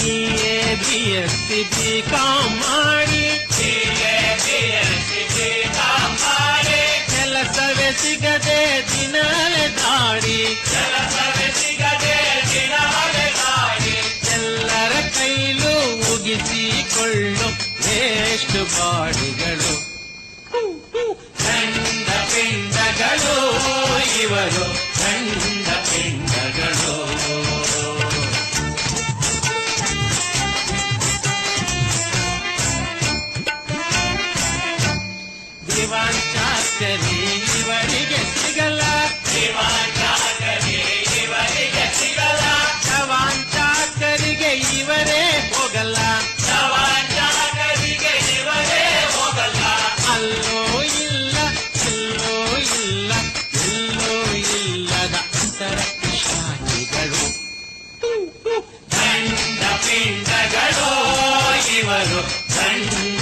BSc BCom ಮಾಡಿ ಕೆಲಸವೇ ಸಿಗದೆ ದಿನವೇ ದಾಡಿ ಎಲ್ಲರ ಕೈಲೂ ಮುಗಿಸಿಕೊಳ್ಳು ವೇಸ್ಟ್ ಬಾಡಿಗಳು ಗಂಡ ಪಿಂಡಗಳು ಇವರು ಗಂಡ ಪಿಂಡಗಳು ದಿವಾನ್ ಚಾಕರಿ ಇವರಿಗೆ ಸಿಗಲ್ಲ ಜವಾನ್ ಚಾಕರಿಗೆ ಇವರೇ ಹೋಗಲ್ಲ ಅಲ್ಲೋ ಇಲ್ಲ ಎಲ್ಲೋ ಇಲ್ಲ ಎಲ್ಲೋ ಇಲ್ಲದ ಅಂತರ ಶಾಹಿಗಳು ಗಂಡ ಪಿಂಡಗಳು ಇವರು ಗಂಡ